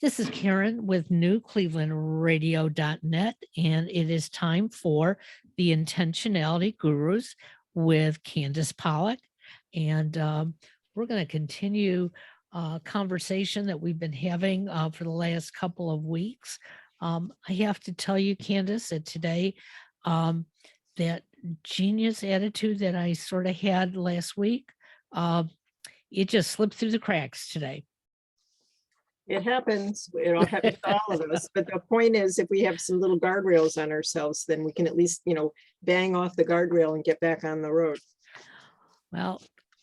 This is Karen with NewClevelandRadio.net, and it is time for the Intentionality Gurus with Candace Pollock. And we're going to continue a conversation that we've been having for the last couple of weeks. I have to tell you, Candace, that today, that genius attitude that I sort of had last week, it just slipped through the cracks today. It happens. It all happens to all of us. But the point is, if we have some little guardrails on ourselves, then we can at least, bang off the guardrail and get back on the road. Well,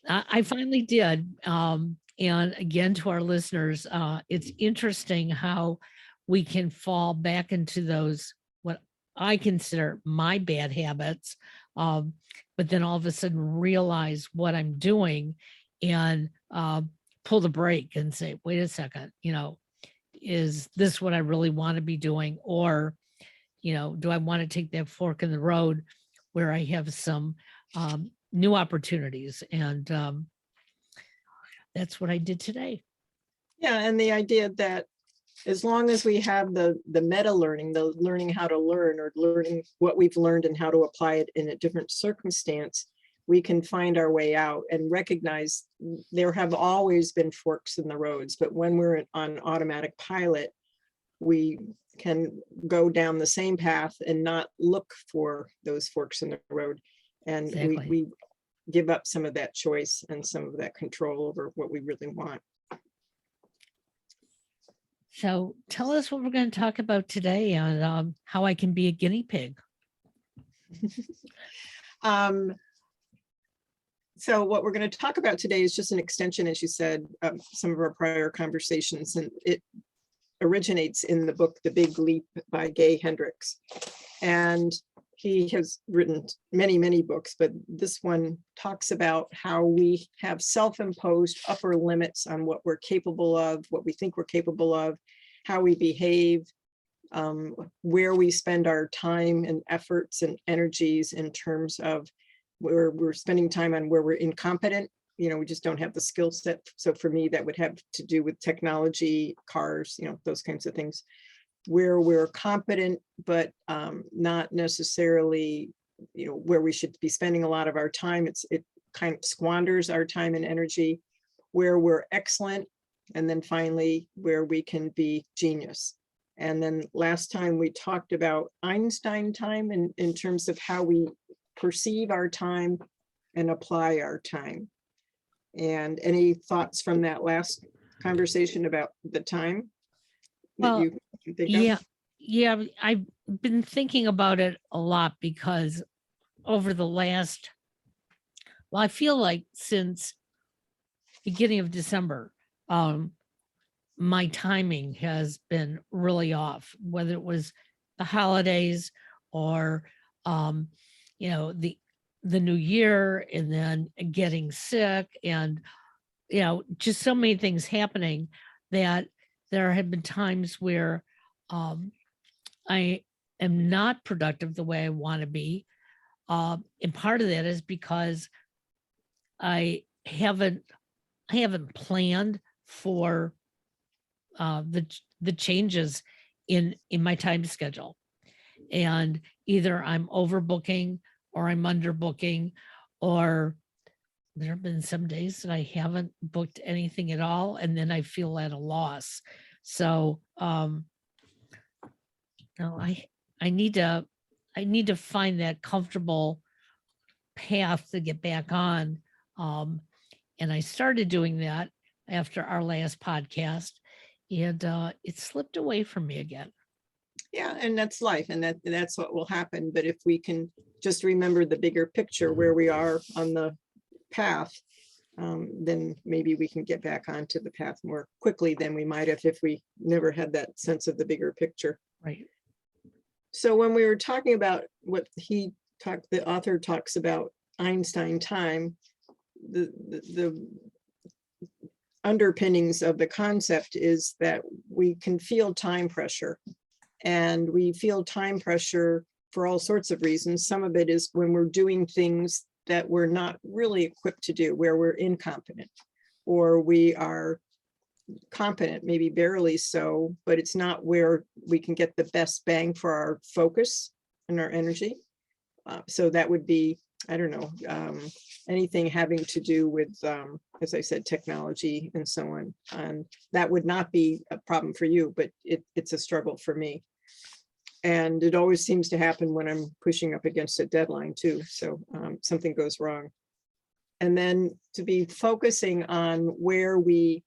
I finally did. And again, to our listeners, it's interesting how we can fall back into those, what I consider my bad habits, but then all of a sudden realize what I'm doing and pull the brake and say, wait a second, is this what I really want to be doing? Or, do I want to take that fork in the road where I have some new opportunities? And that's what I did today. Yeah, and the idea that as long as we have the meta learning, the learning how to learn or learning what we've learned and how to apply it in a different circumstance, we can find our way out and recognize there have always been forks in the roads, but when we're on automatic pilot, we can go down the same path and not look for those forks in the road. And Exactly. we give up some of that choice and some of that control over what we really want. So tell us what we're going to talk about today on how I can be a guinea pig. So what we're going to talk about today is just an extension, as you said, of some of our prior conversations, and it originates in the book, The Big Leap by Gay Hendricks. And he has written many, many books, but this one talks about how we have self-imposed upper limits on what we're capable of, what we think we're capable of, how we behave, where we spend our time and efforts and energies in terms of where we're spending time on where we're incompetent. We just don't have the skill set. So for me, that would have to do with technology, cars, those kinds of things, where we're competent, but not necessarily, where we should be spending a lot of our time. It kind of squanders our time and energy, where we're excellent. And then finally, where we can be genius. And then last time we talked about Einstein time in terms of how we perceive our time and apply our time. And any thoughts from that last conversation about the time? Well, you think of? Yeah, I've been thinking about it a lot because over the last, I feel like since beginning of December, my timing has been really off, whether it was the holidays or the new year, and then getting sick, and just so many things happening that there have been times where I am not productive the way I want to be, and part of that is because I haven't planned for the changes in my time schedule, and either I'm overbooking or I'm underbooking, or there have been some days that I haven't booked anything at all, and then I feel at a loss. So I need to find that comfortable path to get back on, and I started doing that after our last podcast, and it slipped away from me again. Yeah, and that's life, and that's what will happen. But if we can just remember the bigger picture, where we are on the path, then maybe we can get back onto the path more quickly than we might have if we never had that sense of the bigger picture. Right. So when we were talking about what the author talks about Einstein time, the underpinnings of the concept is that we can feel time pressure. And we feel time pressure for all sorts of reasons. Some of it is when we're doing things that we're not really equipped to do, where we're incompetent, or we are competent, maybe barely so, but it's not where we can get the best bang for our focus and our energy. So that would be, I don't know, anything having to do with, as I said, technology and so on. And that would not be a problem for you, but it's a struggle for me. And it always seems to happen when I'm pushing up against a deadline too. So something goes wrong. And then to be focusing on where we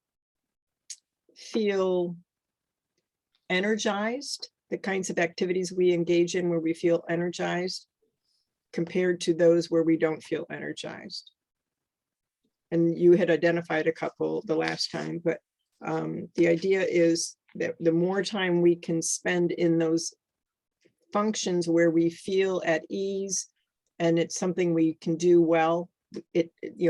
feel energized, the kinds of activities we engage in where we feel energized compared to those where we don't feel energized. And you had identified a couple the last time, but the idea is that the more time we can spend in those functions where we feel at ease and it's something we can do well,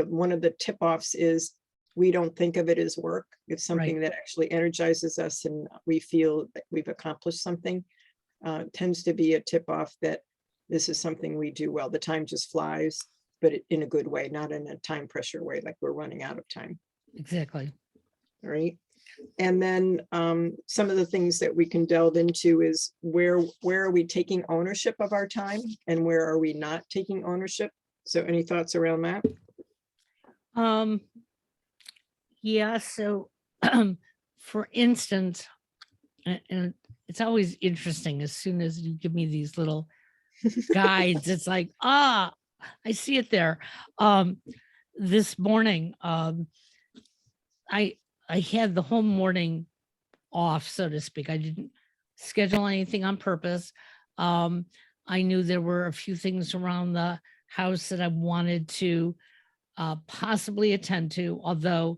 one of the tip-offs is we don't think of it as work. It's something that actually energizes us and we feel that we've accomplished something. Tends to be a tip-off that this is something we do well. The time just flies, but in a good way, not in a time pressure way, like we're running out of time. Exactly. All right. And then some of the things that we can delve into is where are we taking ownership of our time and where are we not taking ownership? So any thoughts around that? Yeah, so for instance, and it's always interesting as soon as you give me these little guides, it's like, I see it there. This morning, I had the whole morning off, so to speak. I didn't schedule anything on purpose. I knew there were a few things around the house that I wanted to possibly attend to, although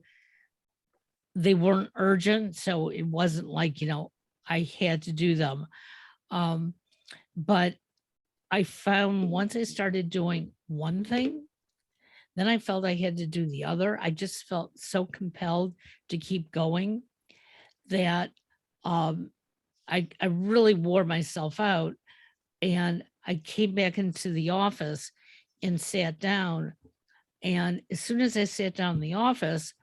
they weren't urgent. So it wasn't like, I had to do them. But I found once I started doing one thing, then I felt I had to do the other. I just felt so compelled to keep going that I really wore myself out. And I came back into the office and sat down. And as soon as I sat down in the office,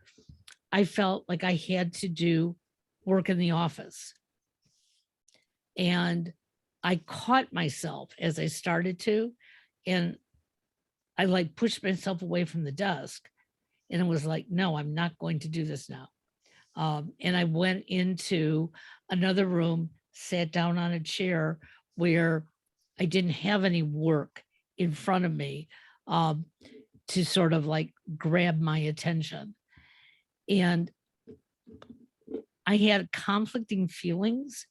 I felt like I had to do work in the office. And I caught myself as I started to, and I like pushed myself away from the desk. And it was like, no, I'm not going to do this now. And I went into another room, sat down on a chair where I didn't have any work in front of me to sort of like grab my attention. And I had conflicting feelings.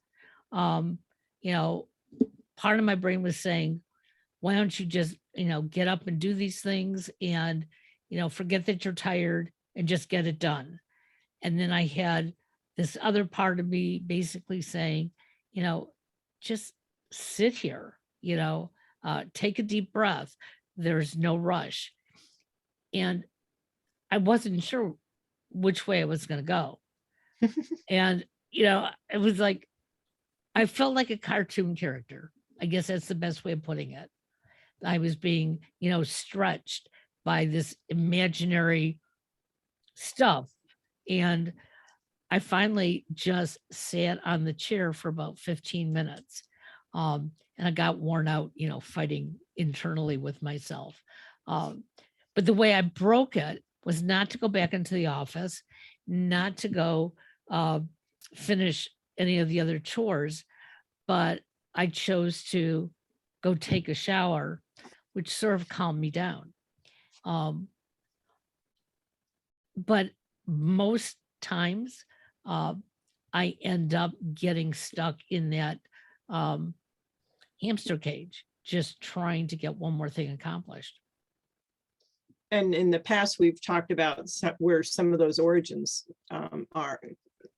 Part of my brain was saying, why don't you just, get up and do these things and, forget that you're tired and just get it done. And then I had this other part of me basically saying, just sit here, take a deep breath. There's no rush. And I wasn't sure which way I was going to go. And, it was like, I felt like a cartoon character. I guess that's the best way of putting it. I was being, stretched by this imaginary stuff. And I finally just sat on the chair for about 15 minutes. And I got worn out, fighting internally with myself. But the way I broke it was not to go back into the office, not to go finish any of the other chores, but I chose to go take a shower, which sort of calmed me down. But most times I end up getting stuck in that hamster cage, just trying to get one more thing accomplished. And in the past, we've talked about where some of those origins are,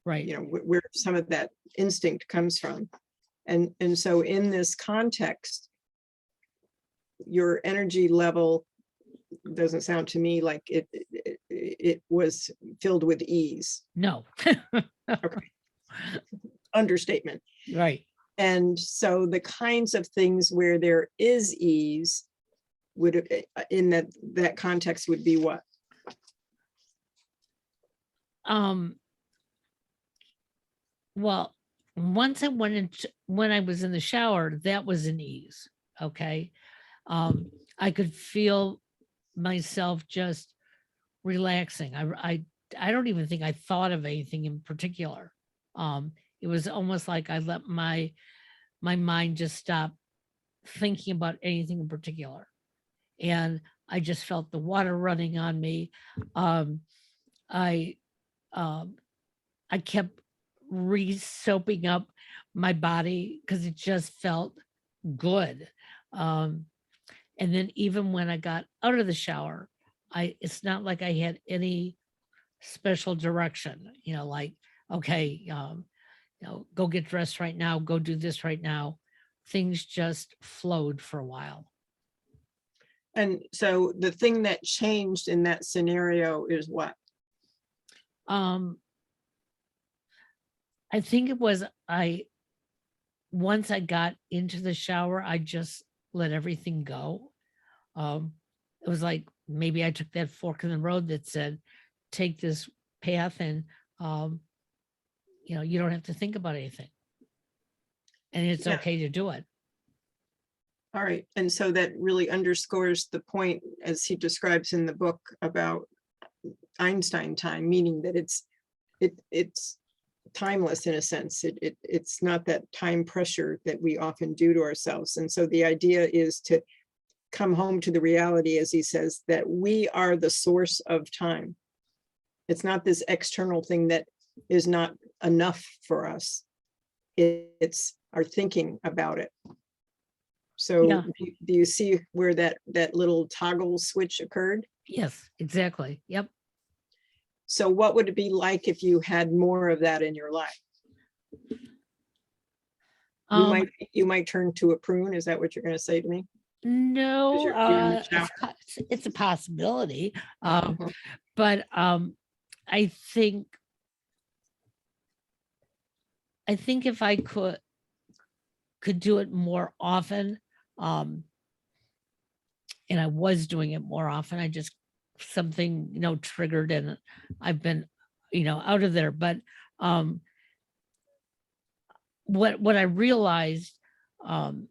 right? Where some of that instinct comes from. And so in this context, your energy level doesn't sound to me like it was filled with ease. No. Okay. Understatement. Right. And so the kinds of things where there is ease would, in that context, would be what? Well, once I went into when I was in the shower, that was an ease. Okay. I could feel myself just relaxing. I don't even think I thought of anything in particular. It was almost like I let my mind just stop thinking about anything in particular. And I just felt the water running on me. Um, I um, I kept re-soaping up my body because it just felt good. Um, and then even when I got out of the shower, it's not like I had any special direction, like, okay, go get dressed right now, go do this right now. Things just flowed for a while. And so the thing that changed in that scenario is what? Um, I think it was once I got into the shower, I just let everything go. Um, it was like maybe I took that fork in the road that said, take this path and um, you don't have to think about anything. And it's Yeah. okay to do it. All right. And so that really underscores the point, as he describes in the book, about Einstein time, meaning that it's timeless in a sense. It's not that time pressure that we often do to ourselves. And so the idea is to come home to the reality, as he says, that we are the source of time. It's not this external thing that is not enough for us. It's our thinking about it. So Yeah. do you see where that little toggle switch occurred? Yes, exactly. Yep. So what would it be like if you had more of that in your life? You might turn to a prune. Is that what you're going to say to me? No, You're in the shower. it's a possibility. Uh-huh. But I think if I could do it more often, um, and I was doing it more often, I just something triggered and I've been out of there. But um, what I realized um,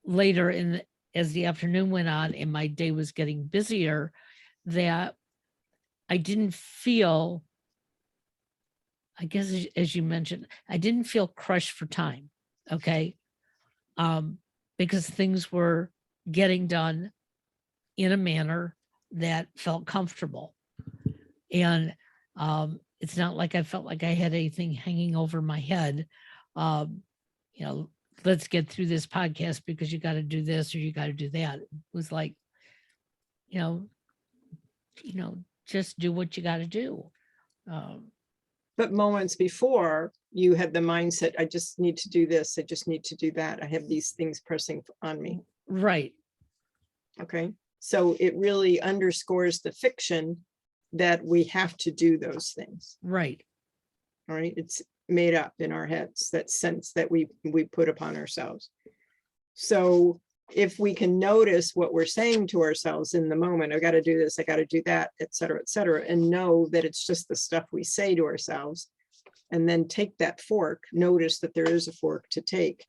later as the afternoon went on and my day was getting busier, that I didn't feel, I guess as you mentioned, I didn't feel crushed for time. Okay. Because things were getting done in a manner that felt comfortable. And it's not like I felt like I had anything hanging over my head. Um, let's get through this podcast because you got to do this or you got to do that. It was like, you know, just do what you got to do. But moments before, you had the mindset, I just need to do this. I just need to do that. I have these things pressing on me. Right. Okay. So it really underscores the fiction that we have to do those things. Right. All right. It's made up in our heads, that sense that we put upon ourselves. So if we can notice what we're saying to ourselves in the moment, I got to do this, I got to do that, et cetera, and know that it's just the stuff we say to ourselves, and then take that fork, notice that there is a fork to take.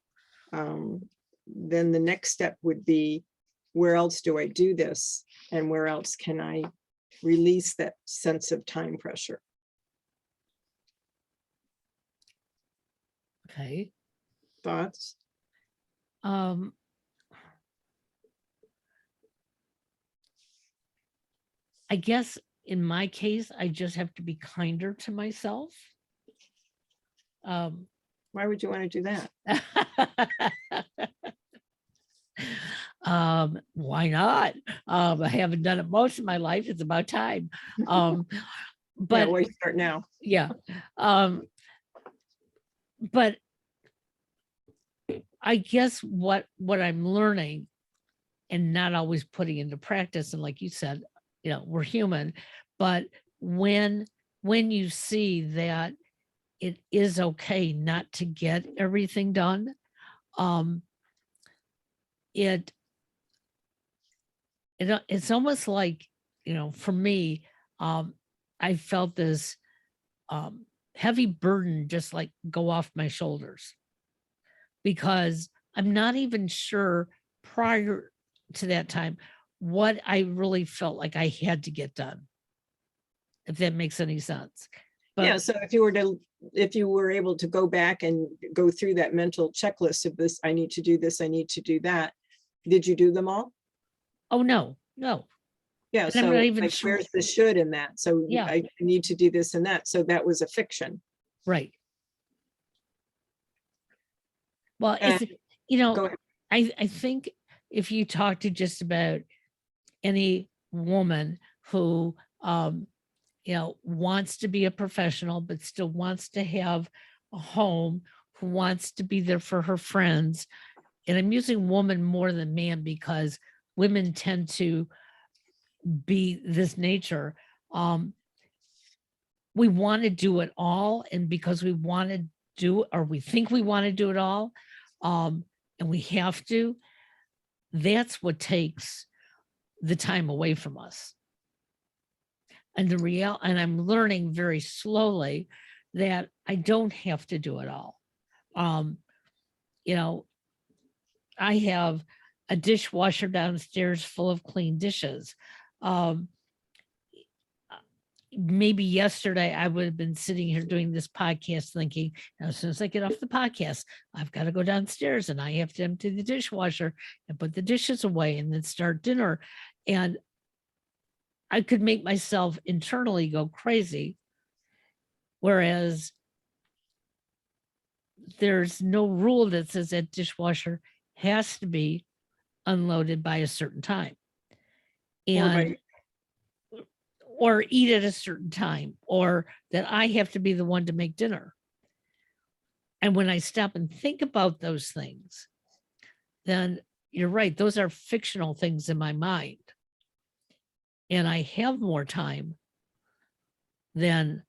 Then the next step would be, where else do I do this? And where else can I release that sense of time pressure? Okay. Thoughts? I guess in my case, I just have to be kinder to myself. Why would you want to do that? Why not? I haven't done it most of my life. It's about time. But yeah, why start now? Yeah. But I guess what I'm learning and not always putting into practice, and like you said, we're human, but when you see that it is okay not to get everything done, it's almost like, for me, I felt this heavy burden just like go off my shoulders, because I'm not even sure prior to that time what I really felt like I had to get done, if that makes any sense. Yeah, But so if you were able to go back and go through that mental checklist of this, I need to do this, I need to do that. Did you do them all? oh no, no. Yeah, And I'm not so even like sure. where's the should in that? So Yeah, I need to do this and that. So that was a fiction. right. Well, And go ahead. I think if you talk to just about any woman who wants to be a professional but still wants to have a home, who wants to be there for her friends, and I'm using woman more than man because women tend to be this nature. Um, we want to do it all, and because we want to do, or we think we want to do it all, um, and we have to, that's what takes the time away from us. And and I'm learning very slowly that I don't have to do it all. Um, you know, I have a dishwasher downstairs full of clean dishes. Um, Maybe yesterday I would have been sitting here doing this podcast thinking, as soon as I get off the podcast, I've got to go downstairs and I have to empty the dishwasher and put the dishes away and then start dinner. And I could make myself internally go crazy. Whereas there's no rule that says that dishwasher has to be unloaded by a certain time. And or eat at a certain time, or that I have to be the one to make dinner. And when I stop and think about those things, then you're right, those are fictional things in my mind. And I have more time than,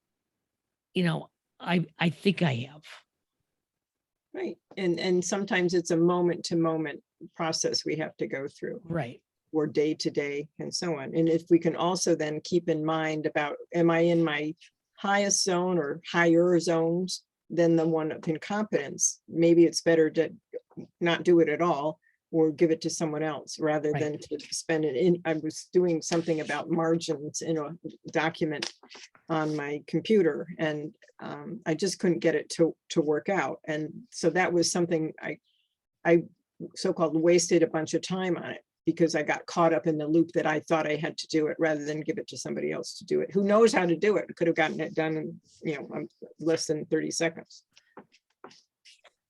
I think I have. Right. And sometimes it's a moment to moment process we have to go through. Right. Or day to day and so on. And if we can also then keep in mind about, am I in my highest zone or higher zones than the one of incompetence? Maybe it's better to not do it at all or give it to someone else rather than to spend it in. I was doing something about margins in a document on my computer, and I just couldn't get it to work out. And so that was something I so-called wasted a bunch of time on it, because I got caught up in the loop that I thought I had to do it rather than give it to somebody else to do it, who knows how to do it. Could have gotten it done in, less than 30 seconds.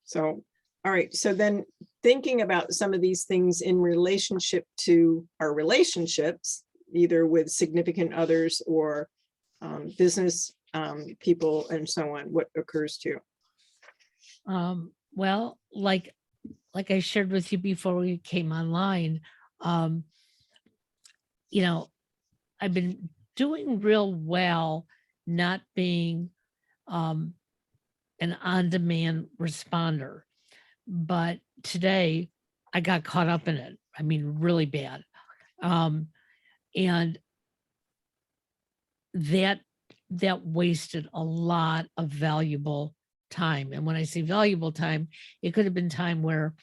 So, all right. So then thinking about some of these things in relationship to our relationships, either with significant others or business people and so on, what occurs to you? Well, like I shared with you before we came online, um, I've been doing real well not being an on-demand responder. But today I got caught up in it. I mean, really bad. And that wasted a lot of valuable time. And when I say valuable time, it could have been time where,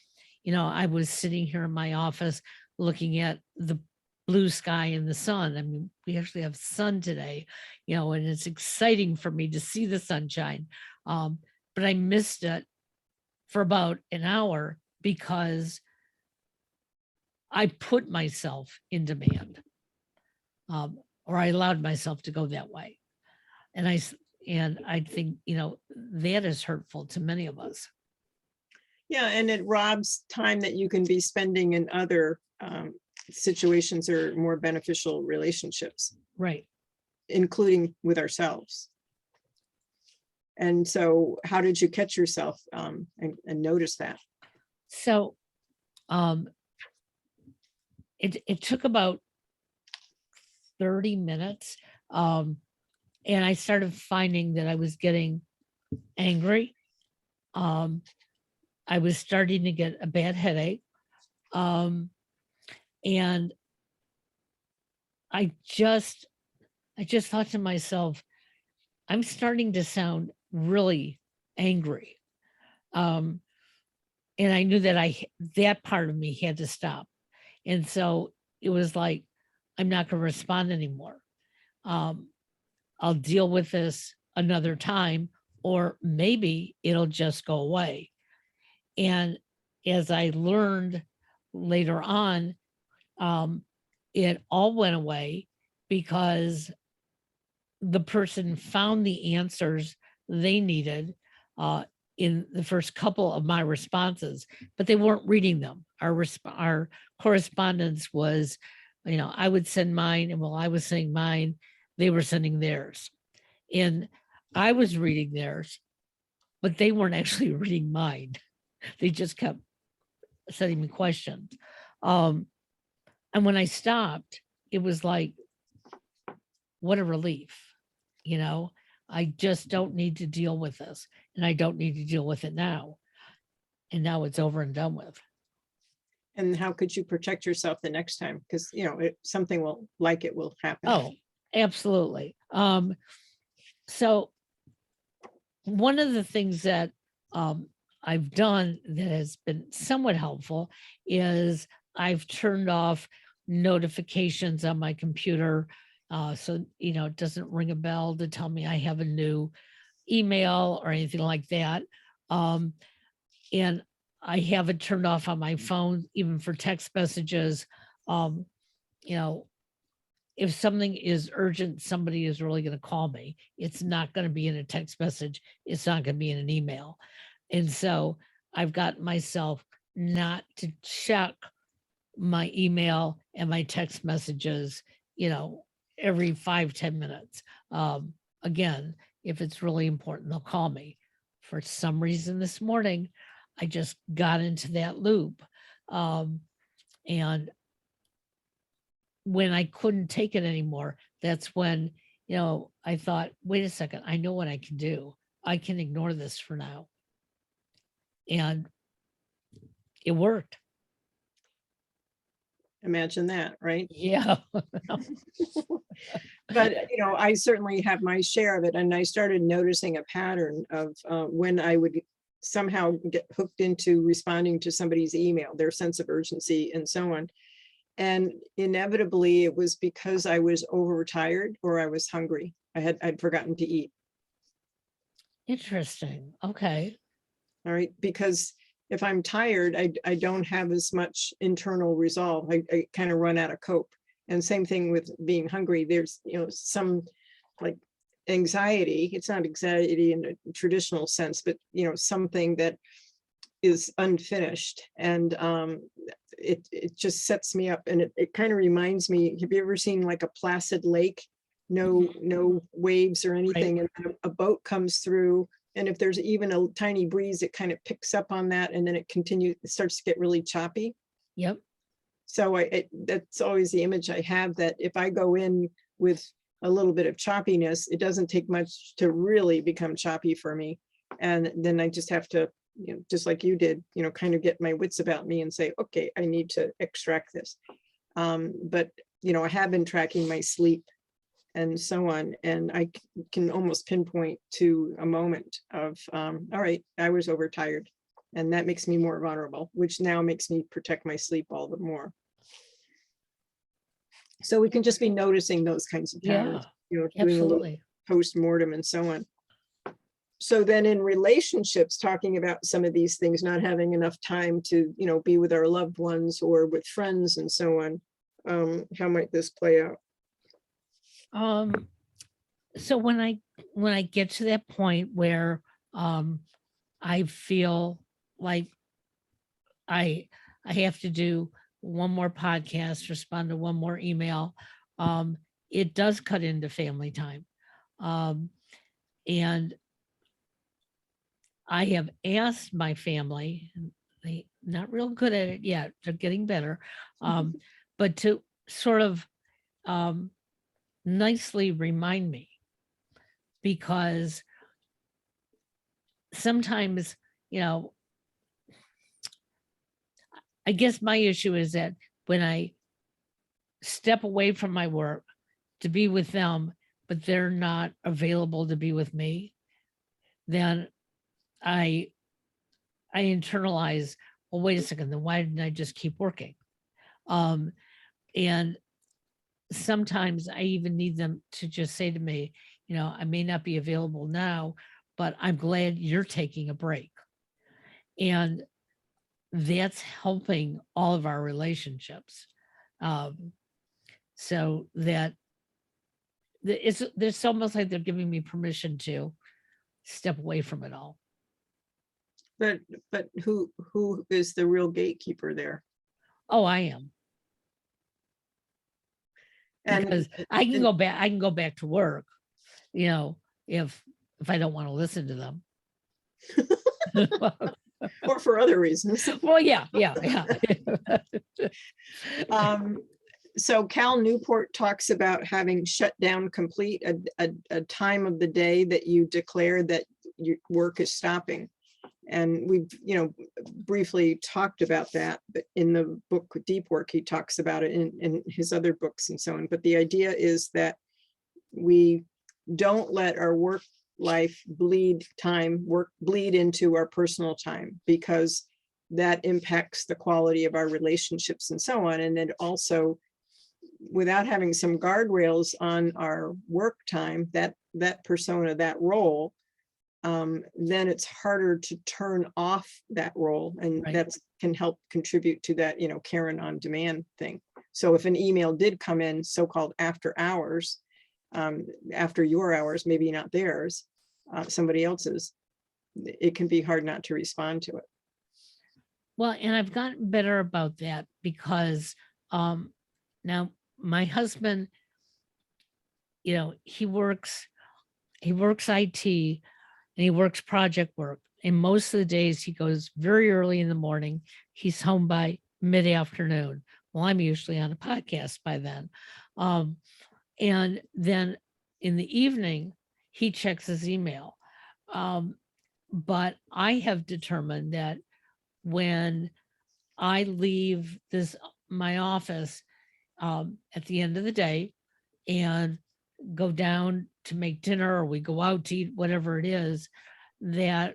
I was sitting here in my office looking at the blue sky and the sun. I mean, we actually have sun today, and it's exciting for me to see the sunshine. But I missed it for about an hour because I put myself in demand, or I allowed myself to go that way. And I think, that is hurtful to many of us. Yeah, and it robs time that you can be spending in other situations or more beneficial relationships. Right. Including with ourselves. And so how did you catch yourself and notice that? So it took about 30 minutes. And I started finding that I was getting angry. I was starting to get a bad headache. And I just thought to myself, I'm starting to sound really angry. Um, and I knew that that part of me had to stop. And so it was like, I'm not going to respond anymore. Um, I'll deal with this another time, or maybe it'll just go away. And as I learned later on, um, it all went away because the person found the answers they needed uh, in the first couple of my responses, but they weren't reading them. Our correspondence was, I would send mine, and while I was saying mine, they were sending theirs, and I was reading theirs, but they weren't actually reading mine. They just kept sending me questions. Um, and when I stopped, it was like, what a relief. I just don't need to deal with this, and I don't need to deal with it now. And now it's over and done with. And how could you protect yourself the next time? Because, something like it will happen. Oh, absolutely. So one of the things that I've done that has been somewhat helpful is I've turned off notifications on my computer. So, it doesn't ring a bell to tell me I have a new email or anything like that. And I have it turned off on my phone, even for text messages. Um, if something is urgent, somebody is really going to call me. It's not going to be in a text message. It's not going to be in an email. And so I've got myself not to check my email and my text messages, every 5-10 minutes. Again, if it's really important, they'll call me. For some reason this morning, I just got into that loop. And when I couldn't take it anymore, that's when, I thought, wait a second, I know what I can do. I can ignore this for now. And it worked. Imagine that, right? Yeah. But, I certainly have my share of it. And I started noticing a pattern of when I would somehow get hooked into responding to somebody's email, their sense of urgency and so on. And inevitably it was because I was overtired or I was hungry. I'd forgotten to eat. Interesting. Okay. All right. Because if I'm tired, I don't have as much internal resolve. I kind of run out of cope. And same thing with being hungry. There's, some like anxiety. It's not anxiety in a traditional sense, but, something that is unfinished. And it just sets me up. And it kind of reminds me, have you ever seen like a placid lake? No waves or anything. Right. And then a boat comes through. And if there's even a tiny breeze, it kind of picks up on that. And then it starts to get really choppy. Yep. So that's always the image I have, that if I go in with a little bit of choppiness, it doesn't take much to really become choppy for me. And then I just have to, just like you did, kind of get my wits about me and say, okay, I need to extract this. But, I have been tracking my sleep and so on. And I can almost pinpoint to a moment of, all right, I was overtired. And that makes me more vulnerable, which now makes me protect my sleep all the more. So we can just be noticing those kinds of patterns, doing a little Absolutely. post-mortem and so on. So then in relationships, talking about some of these things, not having enough time to, be with our loved ones or with friends and so on. How might this play out? So when I get to that point where I feel like I have to do one more podcast, respond to one more email, it does cut into family time. And I have asked my family, and they not real good at it yet, they're getting better, but to sort of nicely remind me, because sometimes, I guess my issue is that when I step away from my work to be with them, but they're not available to be with me, then I internalize, well, wait a second, then why didn't I just keep working? And sometimes I even need them to just say to me, I may not be available now, but I'm glad you're taking a break. And that's helping all of our relationships. So that it's almost like they're giving me permission to step away from it all. But who is the real gatekeeper there? Oh, I am. And Because I can go back to work, if I don't want to listen to them. or for other reasons. Well, yeah. So Cal Newport talks about having shut down complete, a time of the day that you declare that your work is stopping. And we've, briefly talked about that, but in the book Deep Work, he talks about it in his other books and so on. But the idea is that we don't let our work life bleed into our personal time, because that impacts the quality of our relationships and so on. And then also, without having some guardrails on our work time, that persona, that role, then it's harder to turn off that role. And Right. that can help contribute to that, Karen on demand thing. So if an email did come in so-called after hours, after your hours, maybe not theirs, somebody else's, it can be hard not to respond to it. Well, and I've gotten better about that because now my husband, he works IT and he works project work. And most of the days he goes very early in the morning. He's home by mid-afternoon. Well, I'm usually on a podcast by then. And then in the evening, he checks his email. But I have determined that when I leave my office at the end of the day and go down to make dinner, or we go out to eat, whatever it is, that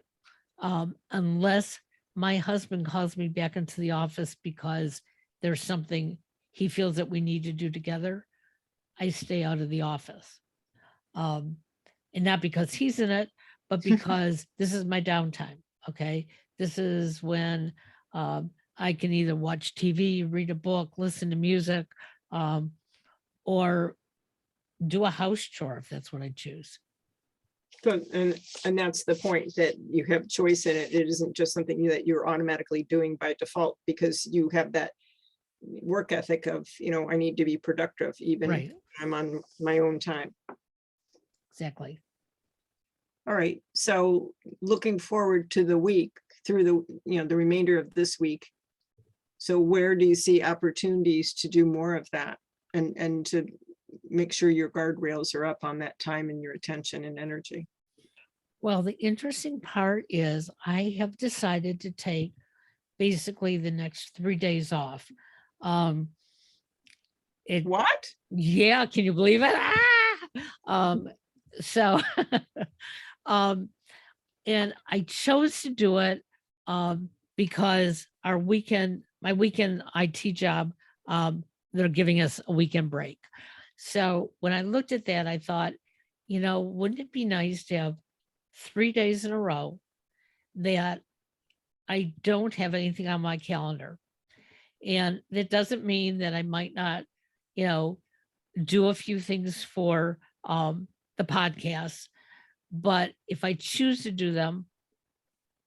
unless my husband calls me back into the office because there's something he feels that we need to do together, I stay out of the office. And not because he's in it, but because this is my downtime. Okay. This is when I can either watch TV, read a book, listen to music, or do a house chore if that's what I choose. So, and that's the point, that you have choice in it. It isn't just something that you're automatically doing by default, because you have that work ethic of, I need to be productive even Right. if I'm on my own time. Exactly. All right. So looking forward to the week, through the remainder of this week. So where do you see opportunities to do more of that, and to make sure your guardrails are up on that time and your attention and energy? Well, the interesting part is I have decided to take basically the next 3 days off. What? Yeah, can you believe it? So, and I chose to do it because my weekend IT job, they're giving us a weekend break. So when I looked at that, I thought, wouldn't it be nice to have 3 days in a row that I don't have anything on my calendar? And that doesn't mean that I might not, do a few things for the podcast. But if I choose to do them,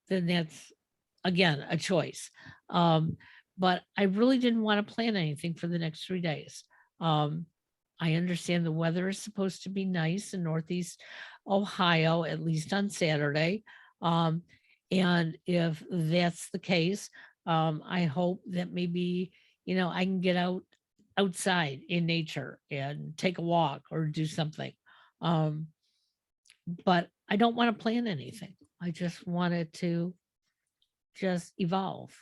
then that's, again, a choice. But I really didn't want to plan anything for the next 3 days. I understand the weather is supposed to be nice in Northeast Ohio, at least on Saturday. And if that's the case, I hope that maybe, I can get outside in nature and take a walk or do something. But I don't want to plan anything. I just want it to just evolve.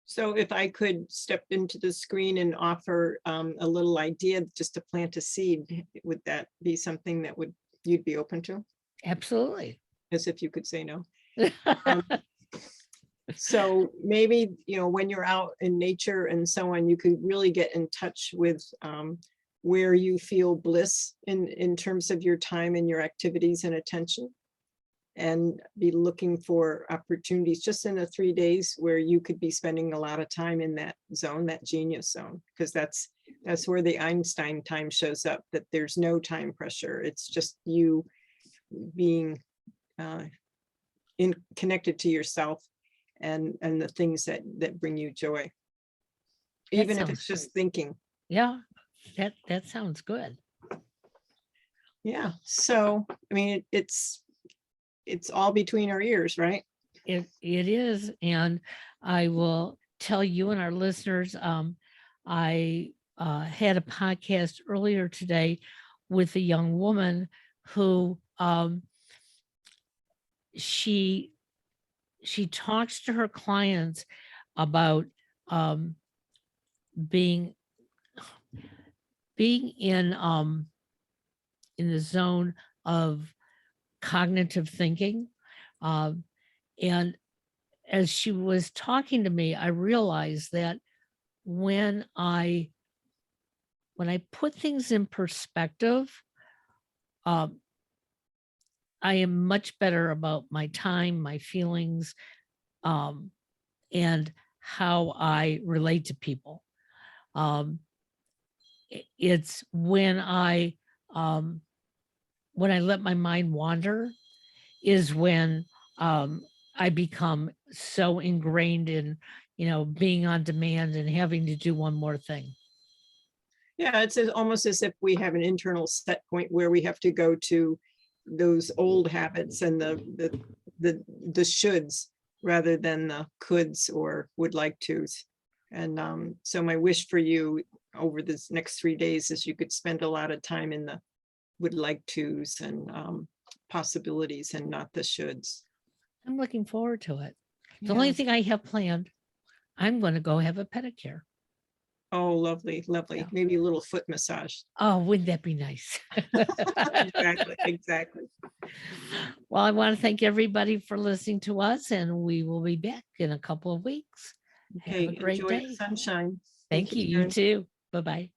So if I could step into the screen and offer a little idea just to plant a seed, would that be something that you'd be open to? Absolutely. as if you could say no. Um, So maybe, when you're out in nature and so on, you could really get in touch with where you feel bliss in terms of your time and your activities and attention, and be looking for opportunities just in the 3 days where you could be spending a lot of time in that zone, that genius zone, because that's where the Einstein time shows up, that there's no time pressure. It's just you being connected to yourself and the things that bring you joy, even if it's just thinking. Yeah, that sounds good. Yeah. So, I mean, it's all between our ears, right? It is, and I will tell you and our listeners, I had a podcast earlier today with a young woman who she talks to her clients about being in the zone of cognitive thinking. And as she was talking to me, I realized that when I put things in perspective, I am much better about my time, my feelings, and how I relate to people. It's when I let my mind wander is when I become so ingrained in, being on demand and having to do one more thing. Yeah, it's almost as if we have an internal set point where we have to go to those old habits and the shoulds rather than the coulds or would like tos. And so my wish for you over this next 3 days is you could spend a lot of time in the would like tos and possibilities and not the shoulds. I'm looking forward to it. The only thing I have planned, I'm going to go have a pedicure. Oh, lovely, lovely. Yeah. Maybe a little foot massage. Oh, wouldn't that be nice? Exactly. Well, I want to thank everybody for listening to us, and we will be back in a couple of weeks. Okay, Have a great enjoy day. the sunshine. Thank you. You Karen. too. Bye-bye.